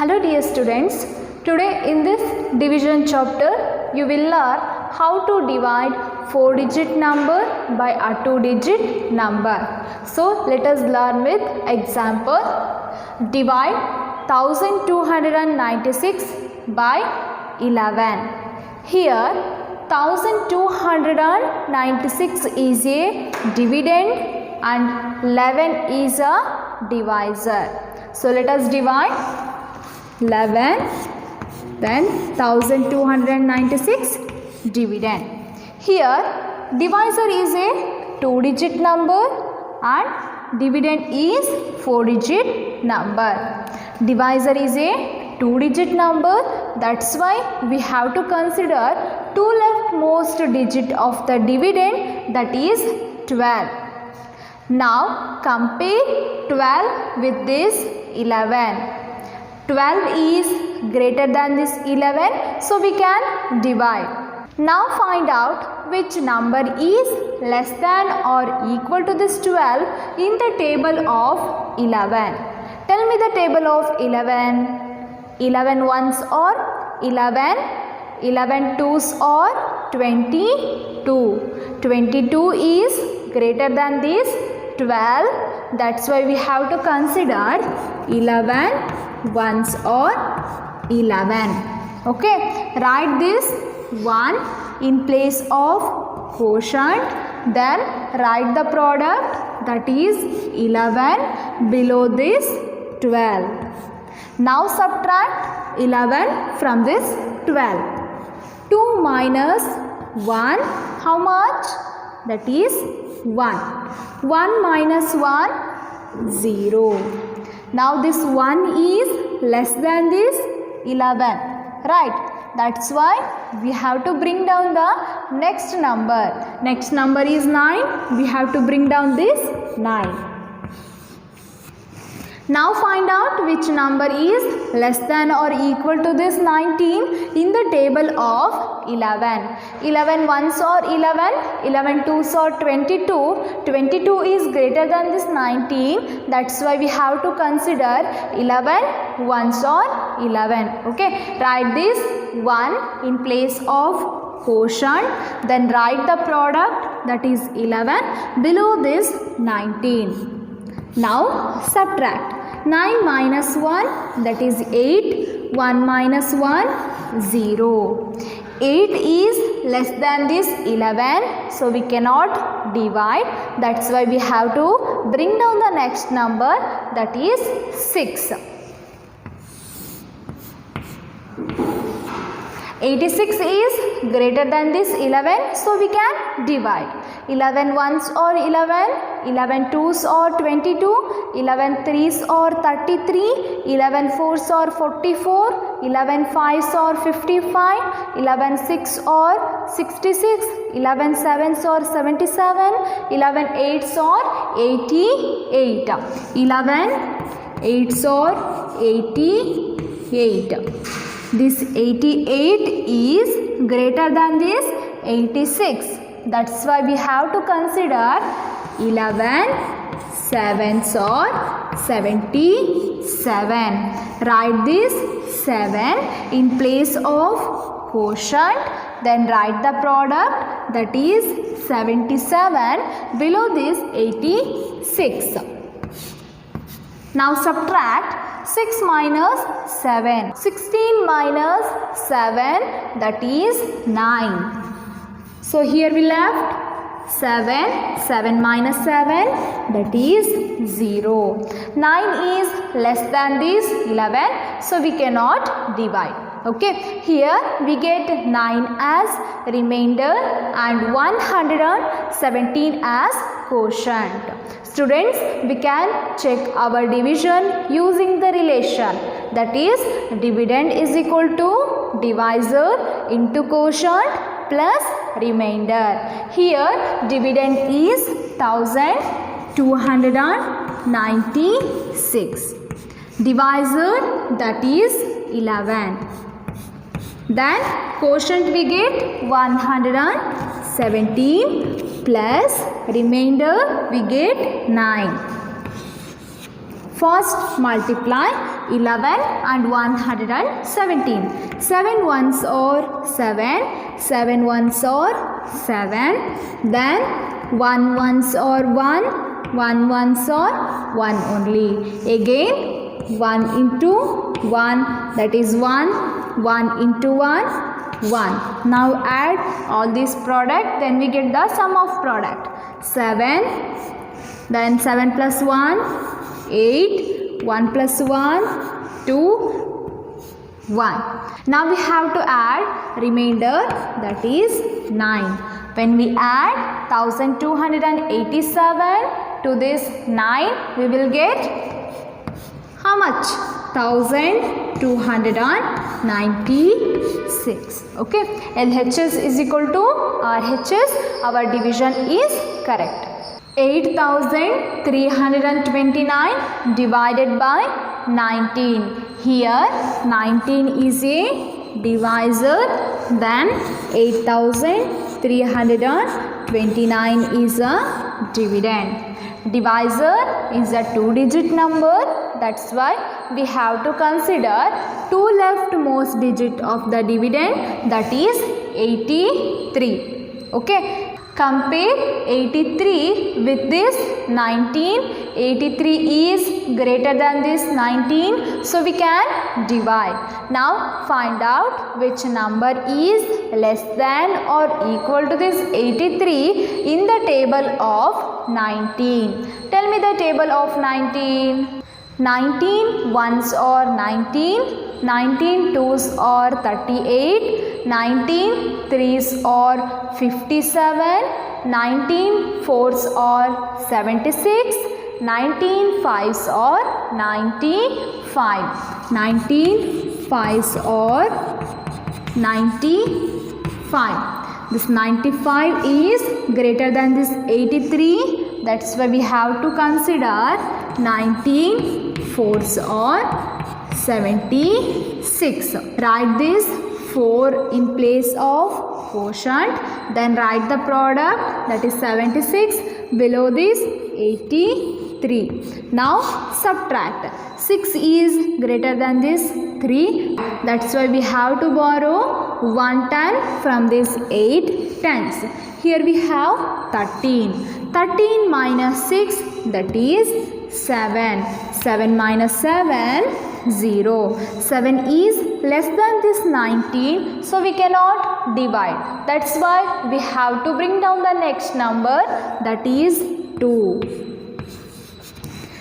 Hello dear students, today in this division chapter you will learn how to divide 4-digit number by a 2-digit number. So let us learn with example. Divide 1296 by 11. Here 1296 is a dividend and 11 is a divisor. So let us divide 11, then 1296 dividend. Here divisor is a 2-digit number and dividend is 4-digit number. Divisor is a 2-digit number, that's why we have to consider two leftmost digit of the dividend, that is 12. Now compare 12 with this 11. 12 is greater than this 11, so we can divide. Now find out which number is less than or equal to this 12 in the table of 11. Tell me the table of 11. 11 ones or 11, 11 twos or 22. 22 is greater than this 12, that's why we have to consider 11 ones or 11. Okay, write this 1 in place of quotient, then write the product, that is 11 below this 12. Now subtract 11 from this 12. 2 minus 1, how much? That is 1. 1 minus 1, 0. Now this 1 is less than this 11, right? That's why we have to bring down the next number. Next number is 9. We have to bring down this 9. Now find out which number is less than or equal to this 19 in the table of 11. 11 ones or 11, 11 twos or 22. 22 is greater than this 19. That's why we have to consider 11 ones or 11. Okay, write this 1 in place of quotient, then write the product, that is 11 below this 19. Now subtract. 9 minus 1, that is 8. 1 minus 1, 0. 8 is less than this 11, so we cannot divide. That's why we have to bring down the next number, that is 6. 86 is greater than this 11, so we can divide. 11 ones or 11, 11 twos or 22, 11 threes or 33, 11 fours or 44, 11 fives or 55, 11 six or 66, 11 sevens or 77, 11 eights or 88, 11 eights or 88. This 88 is greater than this 86. That's why we have to consider 11 sevens or 77. Write this 7 in place of quotient, then write the product, that is 77 below this 86. Now subtract 6 minus 7. 16 minus 7, that is 9. So here we left 7. 7 minus 7, that is 0. 9 is less than this 11, so we cannot divide. Okay, here we get 9 as remainder and 117 as quotient. Students, we can check our division using the relation, that is dividend is equal to divisor into quotient plus remainder. Here dividend is 1296. Divisor, that is 11. Then quotient we get 117 plus remainder we get 9. First multiply 11 and 117. 7 ones are 7, 7 ones are 7, then 1 ones are 1, 1 ones are 1 only. Again 1 into 1, that is 1, 1 into 1, 1. Now add all this product, then we get the sum of product. 7, then 7 plus 1, 8, 1 plus 1, 2, 1. Now we have to add remainder, that is 9. When we add 1287 to this 9, we will get how much? 1296. Okay, LHS is equal to RHS. Our division is correct. 8329 divided by 19. Here 19 is a divisor, then 8329 is a dividend. Divisor is a 2-digit number, that's why we have to consider 2 leftmost digit of the dividend, that is 83. Okay. Compare 83 with this 19. 83 is greater than this 19, so we can divide. Now find out which number is less than or equal to this 83 in the table of 19. Tell me the table of 19. 19 ones are 19, 19 twos are 38, 19 threes are 57, 19 fours are 76, 19 fives are 95, 19 fives are 95. This 95 is greater than this 83. That's why we have to consider 19 fours are 76. Write this 4 in place of quotient. Then write the product, that is 76. Below this 83. Now subtract. 6 is greater than this 3. That's why we have to borrow 1 10 from this 8 tens. Here we have 13. 13 minus 6, that is 7. 7 minus 7, 0. 7 is less than this 19, so we cannot divide. That's why we have to bring down the next number, that is 2.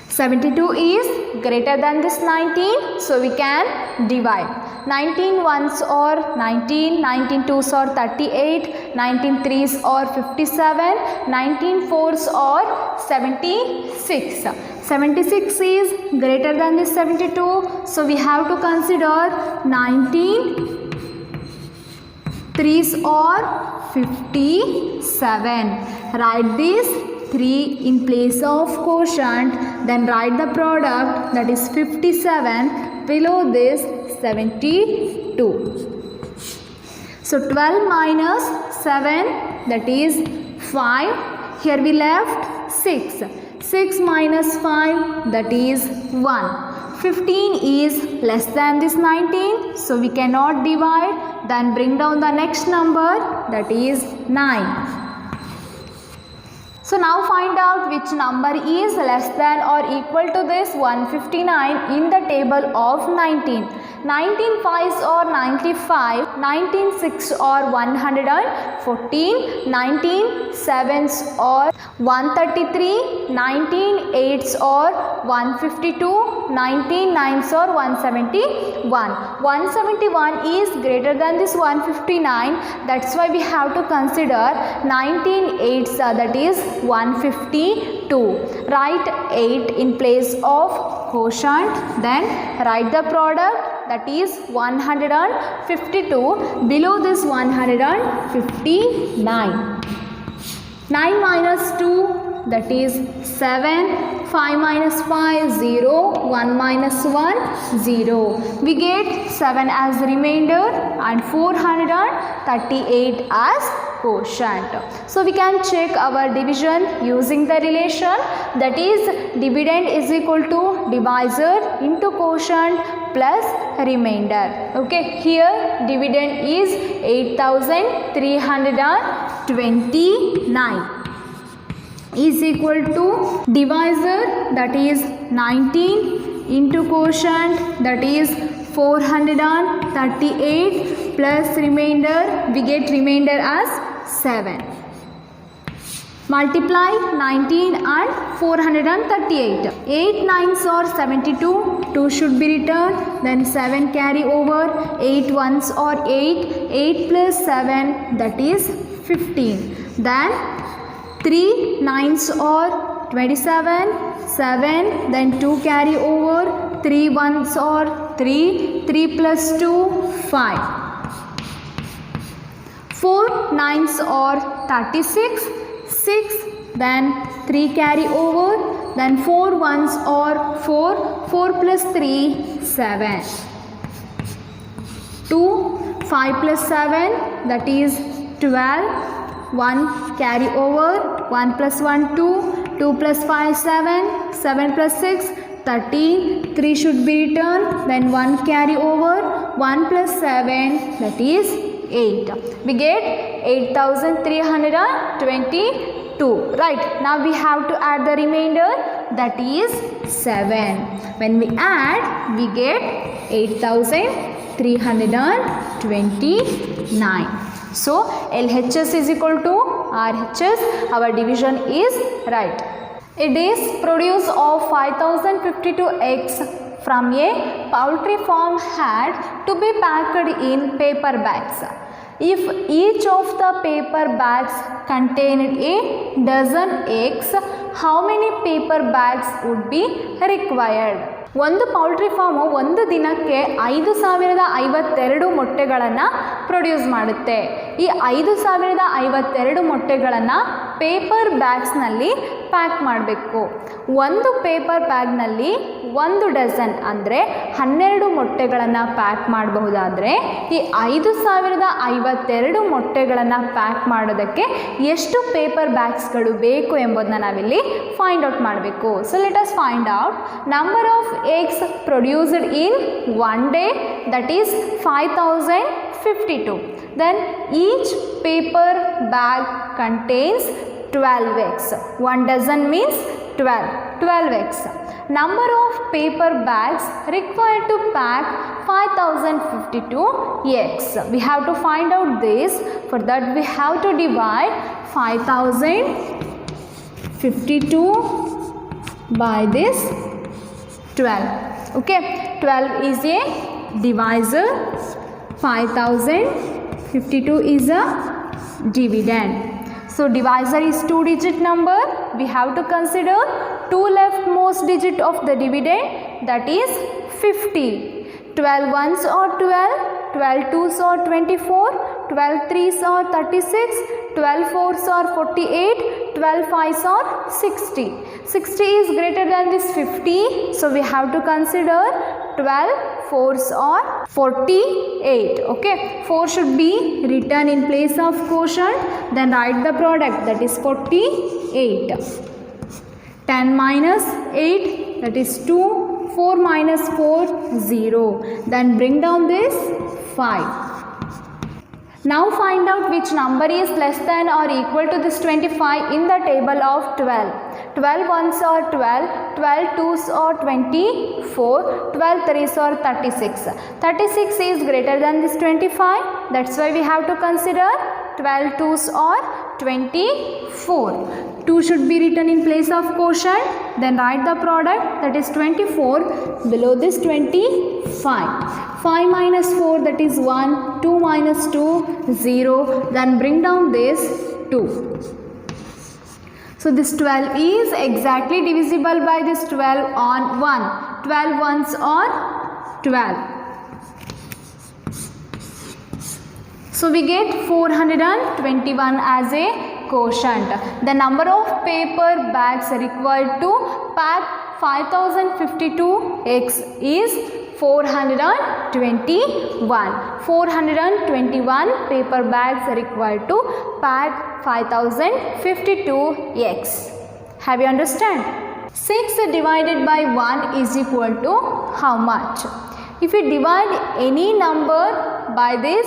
72 is greater than this 19, so we can divide. 19 ones or 19, 19 twos or 38, 19 threes or 57, 19 fours or 76. 76 is greater than this 72, so we have to consider 19 threes or 57. Write this 3 in place of quotient, then write the product, that is 57. Below this 72. So 12 minus 7, that is 5. Here we left 6. 6 minus 5, that is 1. 15 is less than this 19, so we cannot divide. Then bring down the next number, that is 9. So now find out which number is less than or equal to this 159 in the table of 19. 19 fives or 95, 19 six or 114, 19 sevens or 133, 19 eights or 152, 19 nines or 171. 171 is greater than this 159, that's why we have to consider 19 eights, that is 152. Write 8 in place of quotient, then write the product, that is 152. Below this 159. 9 minus 2, that is 7. 5 minus 5, 0. 1 minus 1, 0. We get 7 as remainder and 438 as quotient. So we can check our division using the relation, that is dividend is equal to divisor into quotient plus remainder. Okay, here dividend is 8329 is equal to divisor, that is 19, into quotient, that is 438, plus remainder, we get remainder as 7. Multiply 19 and 438. 8 9s are 72, 2 should be returned, then 7 carry over, 8 1s are 8, 8 plus 7, that is 15. Then 3 9s are 27, 7, then 2 carry over, 3 1s are 3, 3 plus 2, 5. 4 9s are 36, 6, then 3 carry over, then 4 1s are 4, 4 plus 3, 7. 2, 5 plus 7, that is 12, 1 carry over, 1 plus 1 2, 2 plus 5 7, 7 plus 6 13, 3 should be returned, then 1 carry over, 1 plus 7, that is 8. We get 8322. Right, now we have to add the remainder, that is 7. When we add, we get 8329. So LHS is equal to RHS. Our division is right. A day's produce of 5052 eggs from a poultry farm had to be packed in paper bags. If each of the paper bags contained a dozen eggs, how many paper bags would be required? ಒಂದು poultry farm ಒಂದು ದಿನಕ್ಕೆ 5052 ಮೊಟ್ಟೆಗಳನ್ನು produce ಮಾಡುತ್ತೆ. ಈ 5052 ಮೊಟ್ಟೆಗಳನ್ನು paper ಬ್ಯಾಗ್ಸ್ನಲ್ಲಿ pack ಮಾಡಬೇಕು. ಒಂದು paper ಬ್ಯಾಗ್ನಲ್ಲಿ 1 dozen ಅಂದರೆ 12 ಮೊಟ್ಟೆಗಳನ್ನು ಪ್ಯಾಕ್ ಮಾಡಬಹುದಾದರೆ ಈ 5052 ಮೊಟ್ಟೆಗಳನ್ನು ಪ್ಯಾಕ್ ಮಾಡೋದಕ್ಕೆ ಎಷ್ಟು ಪೇಪರ್ ಬ್ಯಾಗ್ಸ್ಗಳು ಬೇಕು ಎಂಬುದನ್ನ ನಾವಿಲ್ಲಿ ಫೈಂಡ್ ಔಟ್ ಮಾಡಬೇಕು. So let us find out number of eggs produced in one day, that is 5052. Then each paper bag contains 12 eggs. 1 dozen means 12 eggs. Number of paper bags required to pack 5052 eggs. We have to find out this. For that we have to divide 5052 by this 12. Okay, 12 is a divisor, 5052 is a dividend. So divisor is 2-digit number. We have to consider 2 leftmost digit of the dividend, that is 50. 12 ones are 12, 12 twos are 24, 12 threes are 36, 12 fours are 48, 12 fives are 60. 60 is greater than this 50, so we have to consider 12 fours are 48. Okay, 4 should be written in place of quotient, then write the product, that is 48. 10 minus 8, that is 2, 4 minus 4, 0. Then bring down this 5. Now find out which number is less than or equal to this 25 in the table of 12. 12 ones are 12, 12 twos are 24, 12 threes are 36. 36 is greater than this 25, that's why we have to consider 12 twos are 24. 2 should be written in place of quotient, then write the product, that is 24 below this 25. 5 minus 4, that is 1, 2 minus 2, 0, then bring down this 2. So this 12 is exactly divisible by this 12 on 1. 12 ones are 12. So we get 421 as a quotient. The number of paper bags required to pack 5052 eggs is 421. 421 paper bags are required to pack 5052 eggs. Have you understand? 6 divided by 1 is equal to how much? If we divide any number by this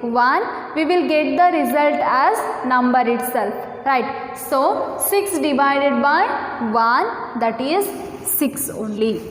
1, we will get the result as number itself, right? So 6 divided by 1, that is 6 only.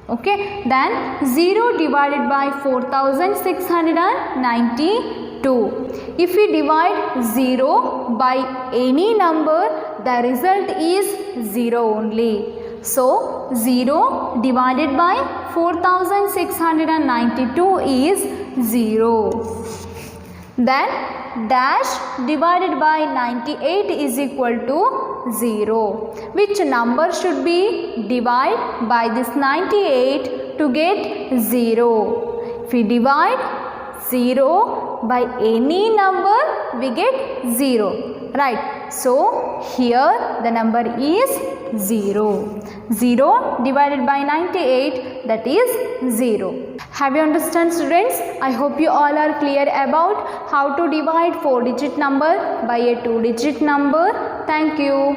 Okay, then 0 divided by 4692. If we divide 0 by any number, the result is 0 only. So 0 divided by 4692 is 0. Then dash divided by 98 is equal to 0. Which number should be divided by this 98 to get 0? If we divide 0 by any number, we get 0, right? So here the number is 0. 0 divided by 98, that is 0. Have you understand, students? I hope you all are clear about how to divide 4-digit number by a 2-digit number. Thank you.